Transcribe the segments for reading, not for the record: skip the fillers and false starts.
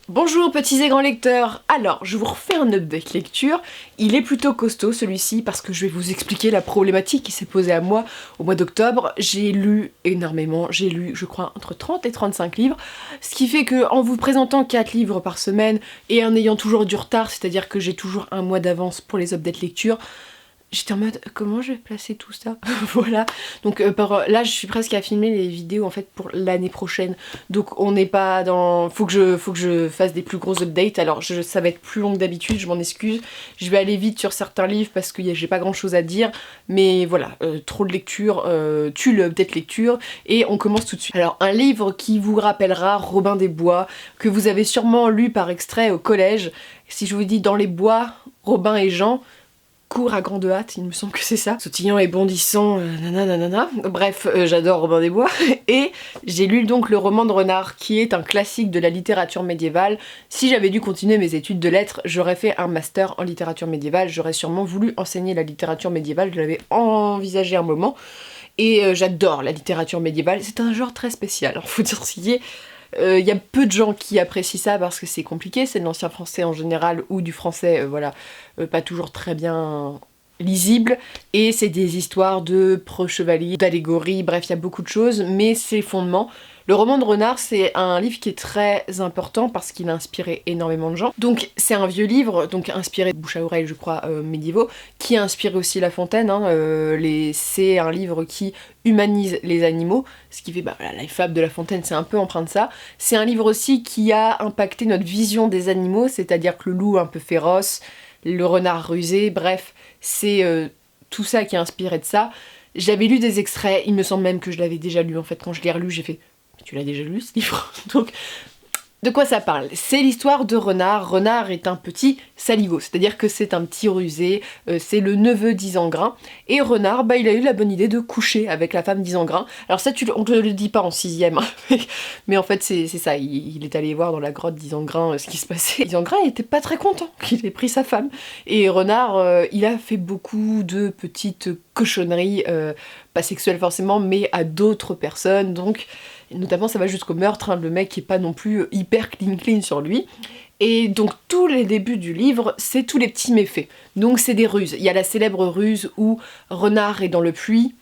Bonjour petits et grands lecteurs. Alors, je vous refais un update lecture. Il est plutôt costaud celui-ci parce que je vais vous expliquer la problématique qui s'est posée à moi au mois d'octobre. J'ai lu énormément, j'ai lu je crois entre 30 et 35 livres, ce qui fait que en vous présentant 4 livres par semaine et en ayant toujours du retard, c'est-à-dire que j'ai toujours un mois d'avance pour les updates lecture, j'étais en mode comment je vais placer tout ça. Voilà, donc là je suis presque à filmer les vidéos en fait pour l'année prochaine, donc on n'est pas dans... faut que je fasse des plus gros updates. Alors ça va être plus long que d'habitude, je m'en excuse, je vais aller vite sur certains livres parce que j'ai pas grand chose à dire, mais voilà, trop de lecture tue le update lecture et on commence tout de suite. Alors un livre qui vous rappellera Robin des Bois, que vous avez sûrement lu par extrait au collège. Si je vous dis Dans les bois, Robin et Jean, court à grande hâte, il me semble que c'est ça. Sautillant et bondissant, nanana. Bref, j'adore Robin des Bois. Et j'ai lu donc le roman de Renard, qui est un classique de la littérature médiévale. Si j'avais dû continuer mes études de lettres, j'aurais fait un master en littérature médiévale. J'aurais sûrement voulu enseigner la littérature médiévale, je l'avais envisagé un moment. Et j'adore la littérature médiévale, c'est un genre très spécial, faut dire ce qui est. Y a peu de gens qui apprécient ça parce que c'est compliqué, c'est de l'ancien français en général ou du français, voilà, pas toujours très bien lisible, et c'est des histoires de preux-chevaliers, d'allégories, bref, il y a beaucoup de choses, mais c'est fondement. Le roman de Renard, c'est un livre qui est très important parce qu'il a inspiré énormément de gens. Donc c'est un vieux livre, donc inspiré de bouche à oreille, je crois, médiévaux, qui a inspiré aussi La Fontaine. C'est un livre qui humanise les animaux, ce qui fait, bah voilà, les fables de La Fontaine, c'est un peu empreint de ça. C'est un livre aussi qui a impacté notre vision des animaux, c'est-à-dire que le loup un peu féroce, le renard rusé, bref, c'est tout ça qui a inspiré de ça. J'avais lu des extraits, il me semble même que je l'avais déjà lu en fait, quand je l'ai relu, j'ai fait... Tu l'as déjà lu ce livre? Donc, de quoi ça parle? C'est l'histoire de Renard. Renard est un petit saligo, c'est-à-dire que c'est un petit rusé, c'est le neveu d'Isengrin. Et Renard, bah, il a eu la bonne idée de coucher avec la femme d'Isengrin. Alors ça, on te le dit pas en 6ème, hein. Mais en fait c'est ça, il est allé voir dans la grotte d'Isengrin ce qui se passait. Isengrin était pas très content qu'il ait pris sa femme. Et Renard, il a fait beaucoup de petites cochonneries, pas sexuelles forcément, mais à d'autres personnes, donc... Notamment ça va jusqu'au meurtre, hein, le mec est pas non plus hyper clean sur lui. Et donc tous les débuts du livre, c'est tous les petits méfaits. Donc c'est des ruses. Il y a la célèbre ruse où Renard est dans le puits,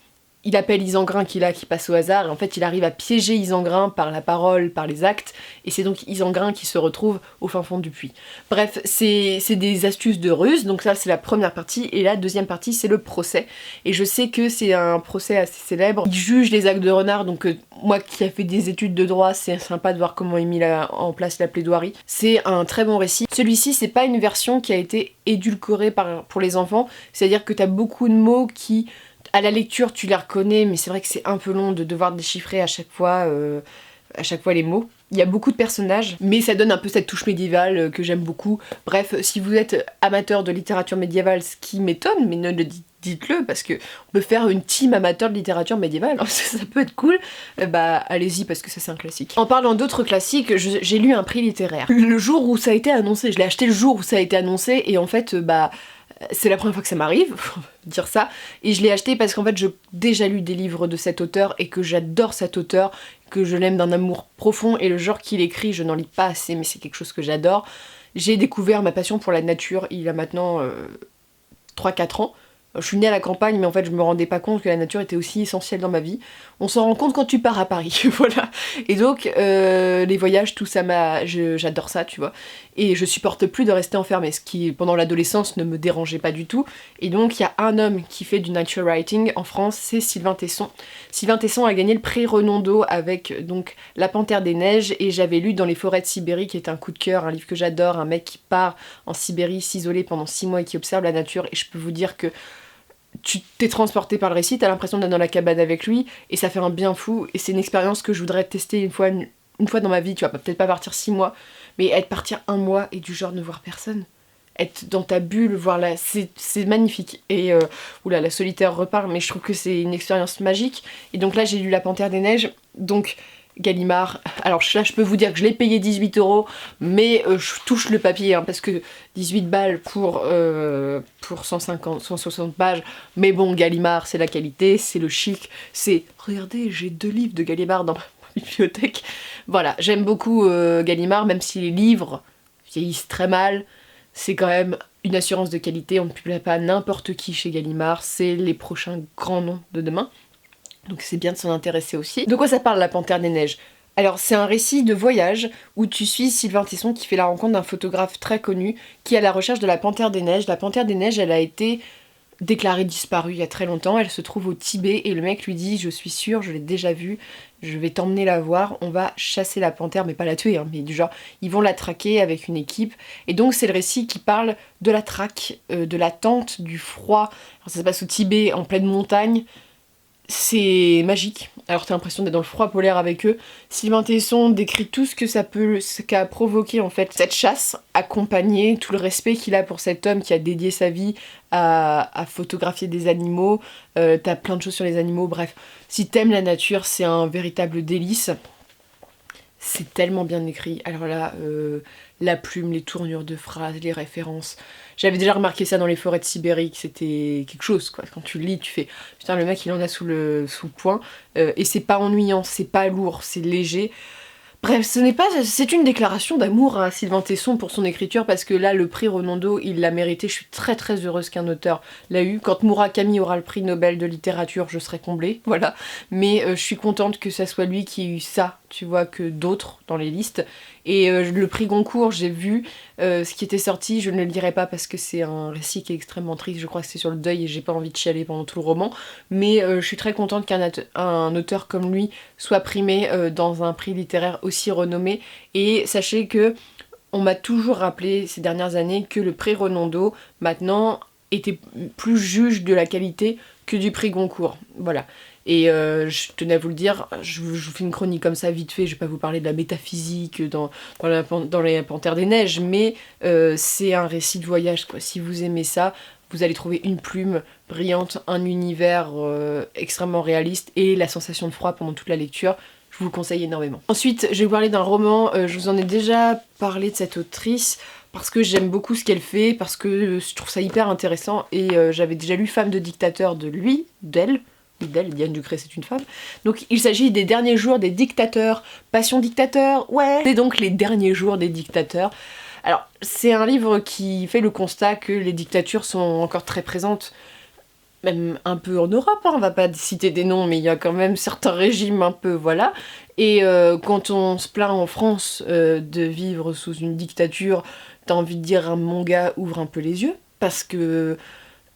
il appelle Isengrin qui passe au hasard, et en fait il arrive à piéger Isengrin par la parole, par les actes, et c'est donc Isengrin qui se retrouve au fin fond du puits. Bref, c'est des astuces de ruse, donc ça c'est la première partie, et la deuxième partie c'est le procès. Et je sais que c'est un procès assez célèbre, il juge les actes de Renard, donc moi qui ai fait des études de droit, c'est sympa de voir comment il met en place la plaidoirie. C'est un très bon récit. Celui-ci, c'est pas une version qui a été édulcorée pour les enfants, c'est-à-dire que t'as beaucoup de mots qui... À la lecture, tu les reconnais, mais c'est vrai que c'est un peu long de devoir déchiffrer à chaque fois les mots. Il y a beaucoup de personnages, mais ça donne un peu cette touche médiévale que j'aime beaucoup. Bref, si vous êtes amateur de littérature médiévale, ce qui m'étonne, mais ne le dites-le, parce que on peut faire une team amateur de littérature médiévale, ça peut être cool, bah allez-y parce que ça c'est un classique. En parlant d'autres classiques, j'ai lu un prix littéraire. Le jour où ça a été annoncé, je l'ai acheté le jour où ça a été annoncé, et en fait, c'est la première fois que ça m'arrive, faut dire ça, et je l'ai acheté parce qu'en fait j'ai déjà lu des livres de cet auteur et que j'adore cet auteur, que je l'aime d'un amour profond, et le genre qu'il écrit, je n'en lis pas assez mais c'est quelque chose que j'adore. J'ai découvert ma passion pour la nature il y a maintenant 3-4 ans. Je suis née à la campagne, mais en fait je me rendais pas compte que la nature était aussi essentielle dans ma vie. On s'en rend compte quand tu pars à Paris, voilà. Et donc les voyages, tout ça, j'adore ça, tu vois. Et je supporte plus de rester enfermée, ce qui pendant l'adolescence ne me dérangeait pas du tout. Et donc il y a un homme qui fait du nature writing en France, c'est Sylvain Tesson. Sylvain Tesson a gagné le prix Renaudot avec donc La Panthère des Neiges, et j'avais lu Dans les forêts de Sibérie, qui est un coup de cœur, un livre que j'adore, un mec qui part en Sibérie s'isoler pendant 6 mois et qui observe la nature, et je peux vous dire que tu t'es transporté par le récit, t'as l'impression d'être dans la cabane avec lui, et ça fait un bien fou, et c'est une expérience que je voudrais tester une fois dans ma vie, tu vois, peut-être pas partir 6 mois, mais être partir 1 mois et du genre ne voir personne. Être dans ta bulle, voir là, c'est magnifique. Et oula, la solitaire repart, mais je trouve que c'est une expérience magique. Et donc là j'ai lu La Panthère des Neiges, donc Gallimard. Alors là je peux vous dire que je l'ai payé 18 €, mais je touche le papier, hein, parce que 18 balles pour 150, 160 pages, mais bon, Gallimard c'est la qualité, c'est le chic, c'est... Regardez, j'ai 2 livres de Gallimard dans ma bibliothèque. Voilà, j'aime beaucoup Gallimard, même si les livres vieillissent très mal, c'est quand même une assurance de qualité, on ne publie pas n'importe qui chez Gallimard, c'est les prochains grands noms de demain. Donc c'est bien de s'en intéresser aussi. De quoi ça parle, La Panthère des Neiges? Alors c'est un récit de voyage où tu suis Sylvain Tesson qui fait la rencontre d'un photographe très connu qui est à la recherche de la Panthère des Neiges. La Panthère des Neiges, elle a été déclarée disparue il y a très longtemps, elle se trouve au Tibet et le mec lui dit: je suis sûr, je l'ai déjà vue, je vais t'emmener la voir, on va chasser la panthère, mais pas la tuer, hein, mais du genre, ils vont la traquer avec une équipe. Et donc c'est le récit qui parle de la traque, de l'attente, du froid. Alors, ça se passe au Tibet, en pleine montagne. C'est magique, alors t'as l'impression d'être dans le froid polaire avec eux. Sylvain Tesson décrit tout ce qu'a provoqué en fait cette chasse, accompagné, tout le respect qu'il a pour cet homme qui a dédié sa vie à photographier des animaux. T'as plein de choses sur les animaux, bref. Si t'aimes la nature, c'est un véritable délice. C'est tellement bien écrit. Alors là, la plume, les tournures de phrases, les références. J'avais déjà remarqué ça dans les forêts de Sibérie, que c'était quelque chose, quoi. Quand tu le lis, tu fais putain, le mec il en a sous le poing. Et c'est pas ennuyant, c'est pas lourd, c'est léger. Bref, c'est une déclaration d'amour à Sylvain Tesson pour son écriture parce que là, le prix Renaudot, il l'a mérité. Je suis très très heureuse qu'un auteur l'a eu. Quand Murakami aura le prix Nobel de littérature, je serai comblée, voilà. Mais je suis contente que ça soit lui qui ait eu ça, tu vois, que d'autres dans les listes. Et le prix Goncourt, j'ai vu ce qui était sorti, je ne le lirai pas parce que c'est un récit qui est extrêmement triste, je crois que c'est sur le deuil et j'ai pas envie de chialer pendant tout le roman. Mais je suis très contente qu'un auteur comme lui soit primé dans un prix littéraire aussi renommé. Et sachez que on m'a toujours rappelé ces dernières années que le prix Renaudot, maintenant, était plus juge de la qualité que du prix Goncourt. Voilà. Et je tenais à vous le dire, je vous fais une chronique comme ça vite fait, je vais pas vous parler de la métaphysique dans les Panthères des Neiges, mais c'est un récit de voyage, quoi. Si vous aimez ça, vous allez trouver une plume brillante, un univers extrêmement réaliste et la sensation de froid pendant toute la lecture. Je vous le conseille énormément. Ensuite, je vais vous parler d'un roman, je vous en ai déjà parlé de cette autrice, parce que j'aime beaucoup ce qu'elle fait, parce que je trouve ça hyper intéressant, et j'avais déjà lu Femme de dictateur d'elle, Diane Ducré c'est une femme. Donc il s'agit des derniers jours des dictateurs, Passion dictateur, ouais. C'est donc les derniers jours des dictateurs. Alors c'est un livre qui fait le constat que les dictatures sont encore très présentes, même un peu en Europe, hein, on va pas citer des noms, mais il y a quand même certains régimes un peu, voilà. Et quand on se plaint en France de vivre sous une dictature, t'as envie de dire mon gars, ouvre un peu les yeux, parce que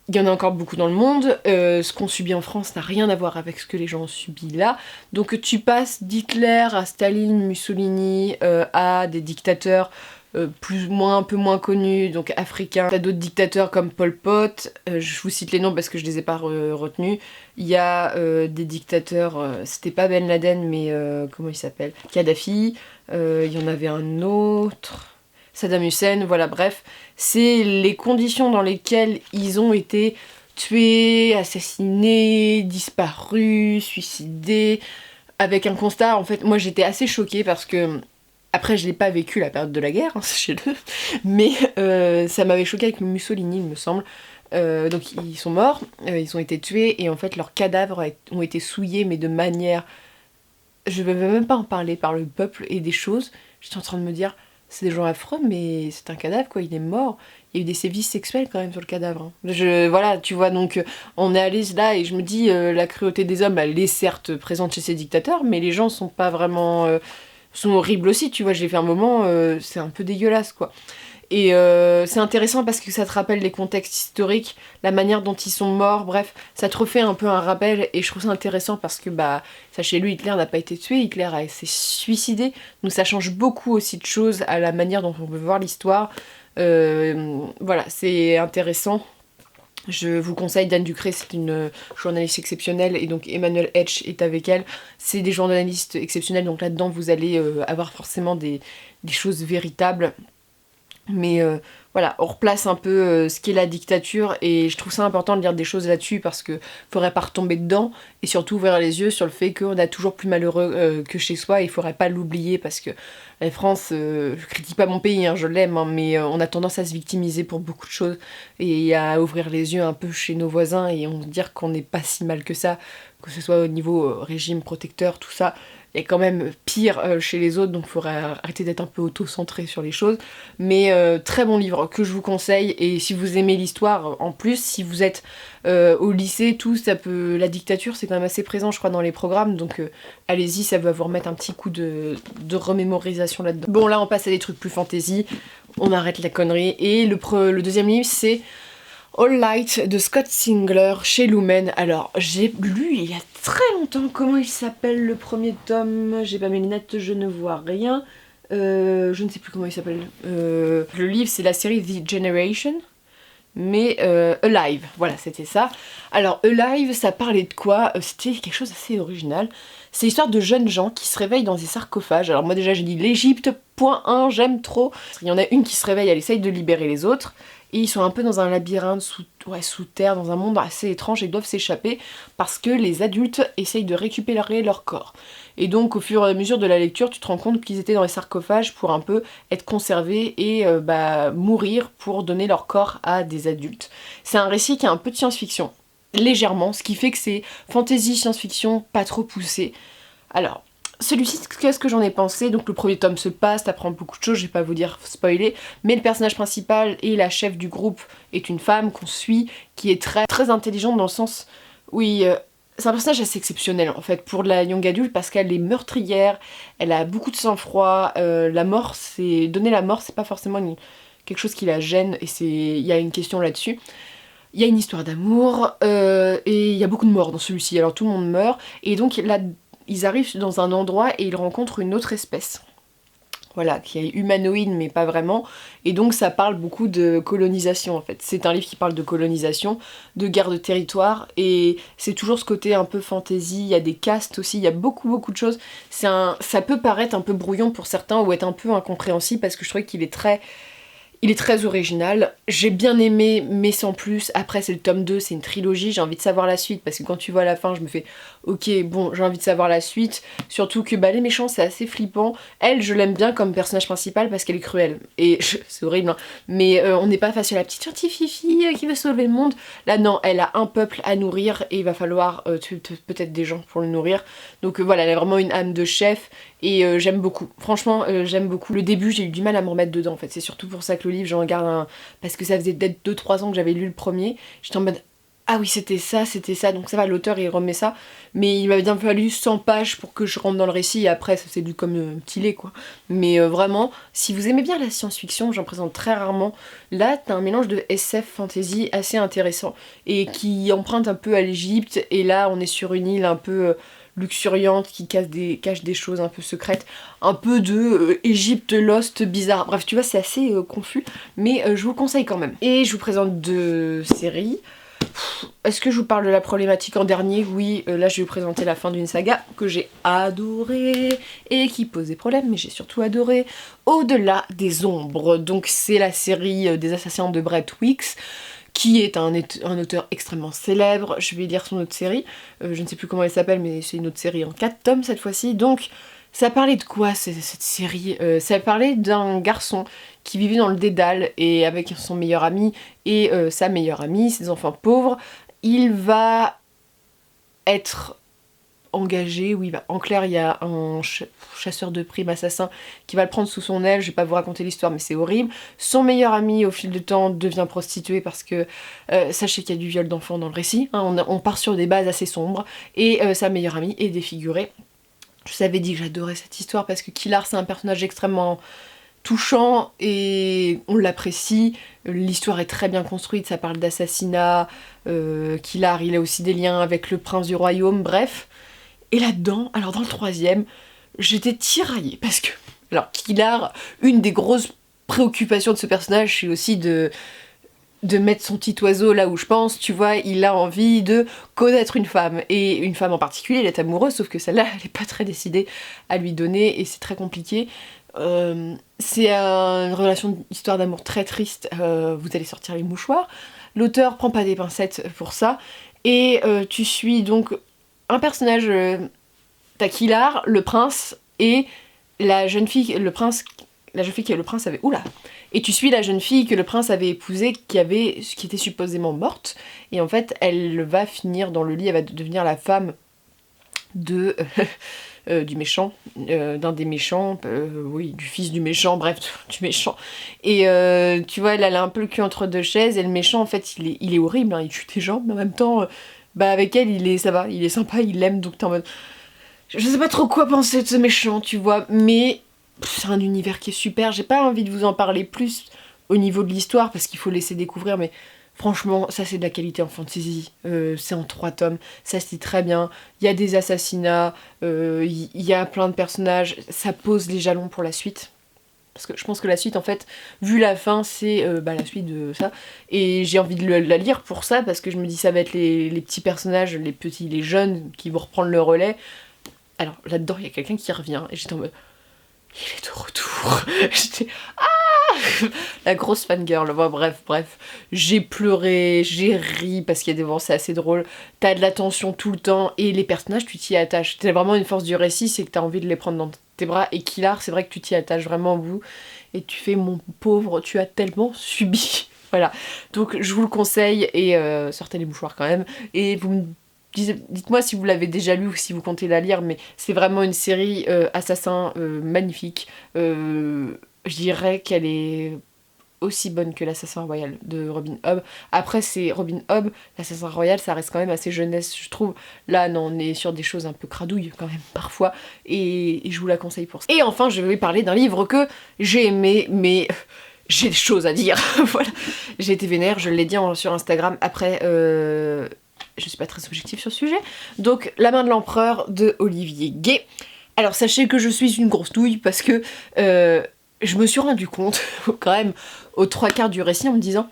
il y en a encore beaucoup dans le monde, ce qu'on subit en France n'a rien à voir avec ce que les gens ont subi là. Donc tu passes d'Hitler à Staline, Mussolini, à des dictateurs un peu moins connus, donc africains. T'as d'autres dictateurs comme Pol Pot, je vous cite les noms parce que je les ai pas retenus. Il y a des dictateurs, c'était pas Ben Laden, mais comment il s'appelle, Kadhafi, il y en avait un autre... Saddam Hussein, voilà, bref. C'est les conditions dans lesquelles ils ont été tués, assassinés, disparus, suicidés, avec un constat, en fait, moi j'étais assez choquée parce que, après je l'ai pas vécu la période de la guerre, hein, sachez-le, mais ça m'avait choquée avec Mussolini, il me semble. Donc ils sont morts, ils ont été tués, et en fait leurs cadavres ont été souillés, mais de manière... Je ne vais même pas en parler, par le peuple et des choses. J'étais en train de me dire... C'est des gens affreux, mais c'est un cadavre, quoi, il est mort. Il y a eu des sévices sexuels quand même sur le cadavre. Hein. Voilà, tu vois, donc on est allé là et je me dis, la cruauté des hommes, elle est certes présente chez ces dictateurs, mais les gens sont pas vraiment... sont horribles aussi, tu vois, j'ai fait un moment, c'est un peu dégueulasse, quoi. Et c'est intéressant parce que ça te rappelle les contextes historiques, la manière dont ils sont morts, bref, ça te refait un peu un rappel, et je trouve ça intéressant parce que, bah, sachez-le, Hitler n'a pas été tué, Hitler s'est suicidé, donc ça change beaucoup aussi de choses à la manière dont on veut voir l'histoire. Voilà, c'est intéressant. Je vous conseille, Diane Ducré, c'est une journaliste exceptionnelle, et donc Emmanuel Etch est avec elle. C'est des journalistes exceptionnels, donc là-dedans vous allez avoir forcément des choses véritables. Mais voilà, on replace un peu ce qu'est la dictature, et je trouve ça important de lire des choses là-dessus parce que faudrait pas retomber dedans, et surtout ouvrir les yeux sur le fait qu'on a toujours plus malheureux que chez soi, et il faudrait pas l'oublier parce que la France, je critique pas mon pays, hein, je l'aime, hein, mais on a tendance à se victimiser pour beaucoup de choses et à ouvrir les yeux un peu chez nos voisins et on se dire qu'on n'est pas si mal que ça, que ce soit au niveau régime protecteur, tout ça. il y a quand même pire chez les autres, donc il faudrait arrêter d'être un peu auto-centré sur les choses. Mais très bon livre que je vous conseille, et si vous aimez l'histoire, en plus, si vous êtes au lycée, tout, ça peut... La dictature, c'est quand même assez présent, je crois, dans les programmes, donc allez-y, ça va vous remettre un petit coup de remémorisation là-dedans. Bon, là, on passe à des trucs plus fantasy, on arrête la connerie, et le deuxième livre, c'est All Light de Scott Singler chez Lumen. Alors, j'ai lu il y a très longtemps. Comment il s'appelle le premier tome? J'ai pas mes lunettes, je ne vois rien. Je ne sais plus comment il s'appelle. Le livre, c'est la série The Generation. Mais Alive, voilà, c'était ça. Alors, Alive, ça parlait de quoi? C'était quelque chose d'assez original. C'est l'histoire de jeunes gens qui se réveillent dans des sarcophages. Alors moi déjà, j'ai dit l'Égypte, point 1, j'aime trop. Il y en a une qui se réveille, elle essaye de libérer les autres. Et ils sont un peu dans un labyrinthe sous terre, dans un monde assez étrange, et ils doivent s'échapper parce que les adultes essayent de récupérer leur corps. Et donc au fur et à mesure de la lecture, tu te rends compte qu'ils étaient dans les sarcophages pour un peu être conservés et mourir pour donner leur corps à des adultes. C'est un récit qui a un peu de science-fiction, légèrement, ce qui fait que c'est fantasy, science-fiction, pas trop poussé. Alors, celui-ci, qu'est-ce que j'en ai pensé? Donc le premier tome se passe, t'apprends beaucoup de choses, je vais pas vous dire spoiler, mais le personnage principal et la chef du groupe est une femme qu'on suit, qui est très, très intelligente dans le sens où c'est un personnage assez exceptionnel en fait pour la young adulte parce qu'elle est meurtrière, elle a beaucoup de sang-froid, la mort, donner la mort, c'est pas forcément quelque chose qui la gêne, et il y a une question là-dessus. Il y a une histoire d'amour, et il y a beaucoup de morts dans celui-ci, alors tout le monde meurt, et donc là, ils arrivent dans un endroit et ils rencontrent une autre espèce. Voilà, qui est humanoïde mais pas vraiment, et donc ça parle beaucoup de colonisation en fait. C'est un livre qui parle de colonisation, de guerre de territoire, et c'est toujours ce côté un peu fantasy, il y a des castes aussi, il y a beaucoup de choses. Ça peut paraître un peu brouillon pour certains ou être un peu incompréhensible parce que je trouvais qu'il est très... Il est très original, j'ai bien aimé mais sans plus. Après c'est le tome 2, c'est une trilogie, j'ai envie de savoir la suite parce que quand tu vois la fin je me fais ok bon j'ai envie de savoir la suite. Surtout que les méchants c'est assez flippant. Elle je l'aime bien comme personnage principal parce qu'elle est cruelle et c'est horrible hein, mais on n'est pas face à la petite gentille fifi qui veut sauver le monde. Là non, elle a un peuple à nourrir et il va falloir tuer peut-être des gens pour le nourrir. Donc voilà, elle a vraiment une âme de chef. Et j'aime beaucoup, franchement j'aime beaucoup. Le début j'ai eu du mal à me remettre dedans en fait, c'est surtout pour ça que le livre j'en garde un... Parce que ça faisait peut-être 2-3 ans que j'avais lu le premier, j'étais en mode ah oui c'était ça, donc ça va, l'auteur il remet ça, mais il m'a bien fallu 100 pages pour que je rentre dans le récit et après ça s'est lu comme un petit lait quoi. Mais vraiment, si vous aimez bien la science-fiction, j'en présente très rarement, là t'as un mélange de SF fantasy assez intéressant et qui emprunte un peu à l'Égypte, et là on est sur une île un peu... luxuriante qui cache des choses un peu secrètes, un peu de Égypte Lost bizarre, bref tu vois c'est assez confus, mais je vous le conseille quand même. Et je vous présente 2 séries. Est-ce que je vous parle de la problématique en dernier? Oui, là je vais vous présenter la fin d'une saga que j'ai adorée et qui posait problème, mais j'ai surtout adoré. Au-delà des ombres, donc c'est la série des assassins de Brett Weeks, qui est un auteur extrêmement célèbre. Je vais lire son autre série, je ne sais plus comment elle s'appelle, mais c'est une autre série en 4 tomes cette fois-ci. Donc ça parlait de quoi cette série? Ça parlait d'un garçon qui vivait dans le Dédale et avec son meilleur ami et sa meilleure amie, ses enfants pauvres. Il va être engagé, oui, en clair il y a un chasseur de primes assassin qui va le prendre sous son aile, je vais pas vous raconter l'histoire mais c'est horrible. Son meilleur ami au fil du temps devient prostitué parce que sachez qu'il y a du viol d'enfants dans le récit, hein, on part sur des bases assez sombres, et sa meilleure amie est défigurée. Je vous avais dit que j'adorais cette histoire parce que Kilar c'est un personnage extrêmement touchant et on l'apprécie, l'histoire est très bien construite, ça parle d'assassinat, Kilar il a aussi des liens avec le prince du royaume, bref. Et là-dedans, alors dans le 3e, j'étais tiraillée parce que, alors Kilar, une des grosses préoccupations de ce personnage c'est aussi de mettre son petit oiseau là où je pense, tu vois, il a envie de connaître une femme, et une femme en particulier, il est amoureux, sauf que celle-là, elle est pas très décidée à lui donner, et c'est très compliqué. C'est une relation, histoire d'amour très triste, vous allez sortir les mouchoirs. L'auteur prend pas des pincettes pour ça, et tu suis donc un personnage, t'as Kilar, le prince, et la jeune fille, le prince... La jeune fille que le prince avait... Oula! Et tu suis la jeune fille que le prince avait épousée, qui était supposément morte. Et en fait, elle va finir dans le lit, elle va devenir la femme de du méchant, d'un des méchants, oui, du fils du méchant, bref, du méchant. Et tu vois, elle a un peu le cul entre deux chaises, et le méchant, en fait, il est horrible, hein, il tue des gens, mais en même temps, bah avec elle, ça va, il est sympa, il l'aime, donc t'es en mode... Je sais pas trop quoi penser de ce méchant, tu vois, mais c'est un univers qui est super, j'ai pas envie de vous en parler plus au niveau de l'histoire, parce qu'il faut laisser découvrir, mais... Franchement, ça c'est de la qualité en fantasy, c'est en 3 tomes, ça se lit très bien, il y a des assassinats, il y a plein de personnages, ça pose les jalons pour la suite. Parce que je pense que la suite, en fait, vu la fin, c'est la suite de ça. Et j'ai envie de la lire pour ça, parce que je me dis ça va être les petits personnages, les jeunes qui vont reprendre le relais. Alors là-dedans, il y a quelqu'un qui revient, et j'étais en mode... Il est de retour. J'étais... La grosse fangirl, bon, bref. J'ai pleuré, j'ai ri parce qu'il y a des moments c'est assez drôle. T'as de la tension tout le temps et les personnages tu t'y attaches. C'est vraiment une force du récit, c'est que t'as envie de les prendre dans tes bras. Et Kilar, c'est vrai que tu t'y attaches vraiment au bout. Et tu fais mon pauvre, tu as tellement subi. Voilà. Donc je vous le conseille et sortez les mouchoirs quand même. Et vous me dites-moi si vous l'avez déjà lu ou si vous comptez la lire, mais c'est vraiment une série assassin magnifique. Je dirais qu'elle est aussi bonne que l'Assassin Royal de Robin Hobb. Après, c'est Robin Hobb, l'Assassin Royal, ça reste quand même assez jeunesse, je trouve. Là, non, on est sur des choses un peu cradouilles quand même, parfois, et je vous la conseille pour ça. Et enfin, je vais parler d'un livre que j'ai aimé, mais j'ai des choses à dire. Voilà. J'ai été vénère, je l'ai dit sur Instagram. Après, je suis pas très objective sur ce sujet. Donc, La main de l'empereur de Olivier Gay. Alors, sachez que je suis une grosse douille parce que... je me suis rendu compte, quand même, aux 3/4 du récit, en me disant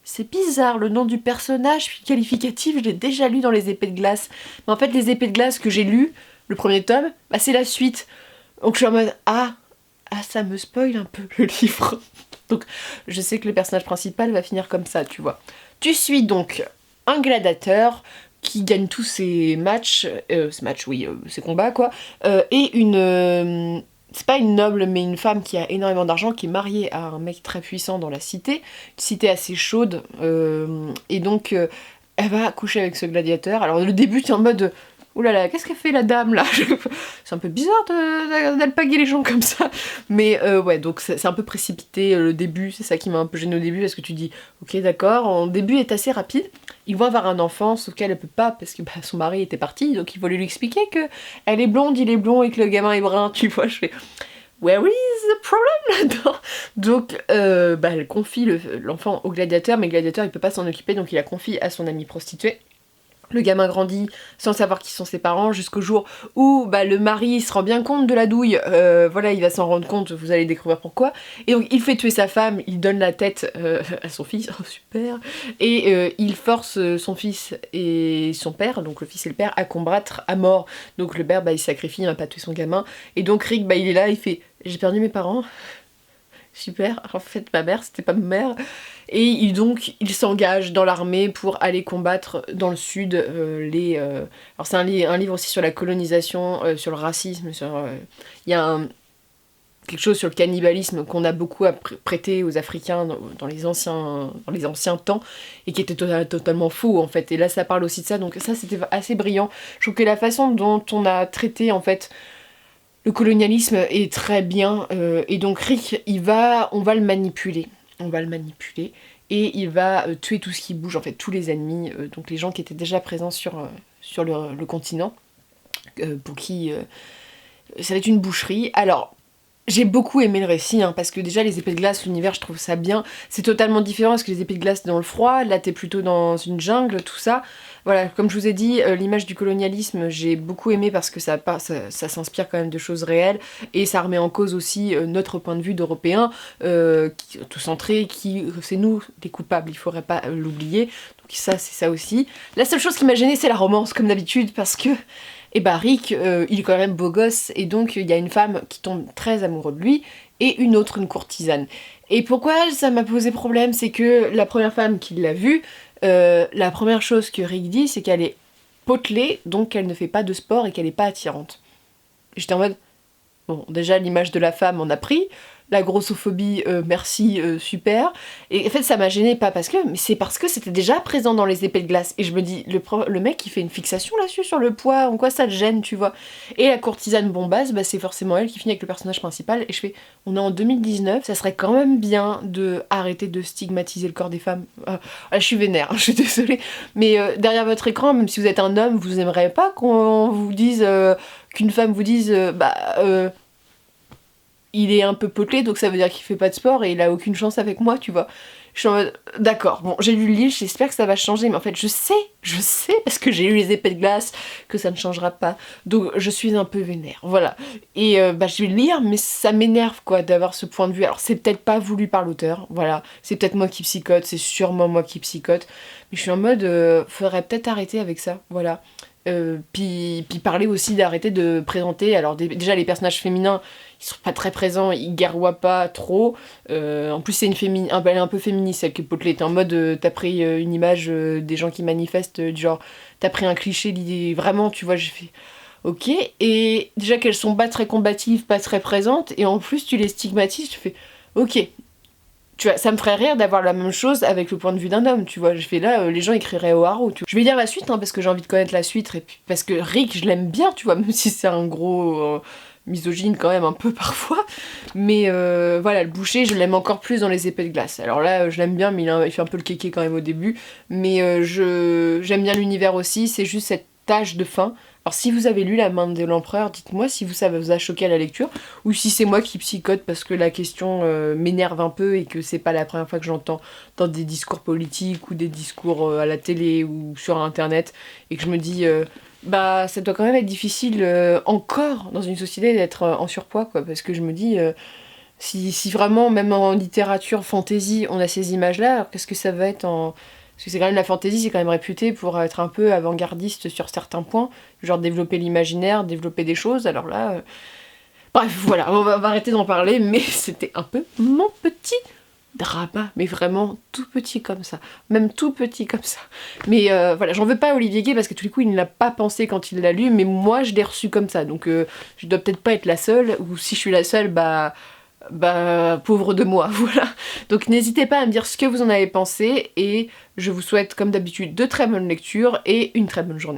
c'est bizarre, le nom du personnage qualificatif, je l'ai déjà lu dans Les Épées de Glace. Mais en fait, Les Épées de Glace que j'ai lu, le premier tome, bah c'est la suite. Donc je suis en mode ah, ça me spoil un peu le livre. Donc je sais que le personnage principal va finir comme ça, tu vois. Tu suis donc un gladiateur qui gagne tous ses matchs, ses combats quoi, et une... c'est pas une noble, mais une femme qui a énormément d'argent, qui est mariée à un mec très puissant dans la cité, une cité assez chaude, et donc elle va coucher avec ce gladiateur. Alors le début, t'es en mode ouh là là, qu'est-ce qu'elle fait la dame là? C'est un peu bizarre d'alpaguer les gens comme ça. Mais ouais, donc c'est un peu précipité le début, c'est ça qui m'a un peu gêné au début, parce que tu dis ok d'accord, le début est assez rapide. Ils vont avoir un enfant, sauf qu'elle peut pas, parce que son mari était parti, donc il voulait lui expliquer que elle est blonde, il est blond, et que le gamin est brun, tu vois, je fais... Where is the problem là-dedans? Donc, elle confie l'enfant au gladiateur, mais le gladiateur, il peut pas s'en occuper, donc il la confie à son ami prostitué. Le gamin grandit sans savoir qui sont ses parents jusqu'au jour où le mari se rend bien compte de la douille. Voilà, il va s'en rendre compte, vous allez découvrir pourquoi. Et donc il fait tuer sa femme, il donne la tête à son fils, oh super. Et il force son fils et son père, donc le fils et le père, à combattre à mort. Donc le père, il se sacrifie, il va pas tuer son gamin. Et donc Rick, il est là, il fait « J'ai perdu mes parents ». Super, en fait ma mère c'était pas ma mère. Et il s'engage dans l'armée pour aller combattre dans le sud alors c'est un livre aussi sur la colonisation, sur le racisme, il y a quelque chose sur le cannibalisme qu'on a beaucoup prêté aux Africains dans les anciens temps, et qui était totalement faux en fait. Et là ça parle aussi de ça, donc ça c'était assez brillant. Je trouve que la façon dont on a traité en fait le colonialisme est très bien, et donc Rick, on va le manipuler. Et il va tuer tout ce qui bouge, en fait, tous les ennemis, donc les gens qui étaient déjà présents sur le continent, pour qui ça va être une boucherie. Alors, j'ai beaucoup aimé le récit, parce que déjà les épées de glace, l'univers, je trouve ça bien. C'est totalement différent parce que les épées de glace dans le froid, là t'es plutôt dans une jungle, tout ça. Voilà, comme je vous ai dit, l'image du colonialisme, j'ai beaucoup aimé parce que ça s'inspire quand même de choses réelles, et ça remet en cause aussi notre point de vue d'Européens, tout centré, c'est nous les coupables, il faudrait pas l'oublier. Donc ça, c'est ça aussi. La seule chose qui m'a gênée, c'est la romance, comme d'habitude, parce que Rick, il est quand même beau gosse, et donc il y a une femme qui tombe très amoureuse de lui, et une courtisane. Et pourquoi ça m'a posé problème, c'est que la première femme qui l'a vu, la première chose que Rick dit, c'est qu'elle est potelée, donc qu'elle ne fait pas de sport et qu'elle n'est pas attirante. J'étais en mode, bon, déjà l'image de la femme en a pris, la grossophobie, merci, super. Et en fait ça m'a gênée, pas parce que, mais c'est parce que c'était déjà présent dans les épées de glace. Et je me dis, le mec il fait une fixation là-dessus sur le poids, en quoi ça te gêne, tu vois. Et la courtisane bombasse, bah c'est forcément elle qui finit avec le personnage principal. Et je fais, on est en 2019, ça serait quand même bien de arrêter de stigmatiser le corps des femmes. Je suis vénère, je suis désolée. Mais derrière votre écran, même si vous êtes un homme, vous aimerez pas qu'on vous dise, qu'une femme vous dise, il est un peu potelé, donc ça veut dire qu'il fait pas de sport et il a aucune chance avec moi, tu vois. Je suis en mode, d'accord, bon, j'ai lu le livre, j'espère que ça va changer, mais en fait, je sais, parce que j'ai lu les épées de glace, que ça ne changera pas. Donc, je suis un peu vénère, voilà. Et je vais le lire, mais ça m'énerve, quoi, d'avoir ce point de vue. Alors, c'est peut-être pas voulu par l'auteur, voilà. C'est peut-être moi qui psychote, c'est sûrement moi qui psychote. Mais je suis en mode, faudrait peut-être arrêter avec ça, voilà. Puis parler aussi d'arrêter de présenter, alors déjà les personnages féminins ils sont pas très présents, ils guerroient pas trop, en plus c'est elle est un peu féministe celle qui est potelée, t'es en mode t'as pris une image des gens qui manifestent, du genre t'as pris un cliché, l'idée vraiment tu vois, j'ai fait ok, et déjà qu'elles sont pas très combatives, pas très présentes, et en plus tu les stigmatises, tu fais ok. Tu vois, ça me ferait rire d'avoir la même chose avec le point de vue d'un homme, tu vois. Je fais là, les gens écriraient au haro, tu vois. Je vais lire la suite, hein, parce que j'ai envie de connaître la suite, et puis parce que Rick, je l'aime bien, tu vois, même si c'est un gros misogyne quand même, un peu parfois. Mais voilà, le boucher, je l'aime encore plus dans les épées de glace. Alors là, je l'aime bien, mais il fait un peu le kéké quand même au début. Mais j'aime bien l'univers aussi, c'est juste cette tâche de fin. Alors si vous avez lu La main de l'empereur, dites-moi si ça vous a choqué à la lecture, ou si c'est moi qui psychote parce que la question m'énerve un peu et que c'est pas la première fois que j'entends dans des discours politiques ou des discours à la télé ou sur internet, et que je me dis ça doit quand même être difficile encore dans une société d'être en surpoids, quoi, parce que je me dis si vraiment même en littérature fantasy on a ces images-là, alors qu'est-ce que ça va être en... Parce que c'est quand même la fantasy, c'est quand même réputé pour être un peu avant-gardiste sur certains points, genre développer l'imaginaire, développer des choses, alors là... Bref, voilà, on va arrêter d'en parler, mais c'était un peu mon petit drama, mais vraiment tout petit comme ça, même tout petit comme ça. Mais voilà, j'en veux pas à Olivier Gay parce que tout coup il ne l'a pas pensé quand il l'a lu, mais moi je l'ai reçu comme ça, donc je dois peut-être pas être la seule, ou si je suis la seule, pauvre de moi, voilà. Donc n'hésitez pas à me dire ce que vous en avez pensé, et je vous souhaite comme d'habitude de très bonnes lectures et une très bonne journée.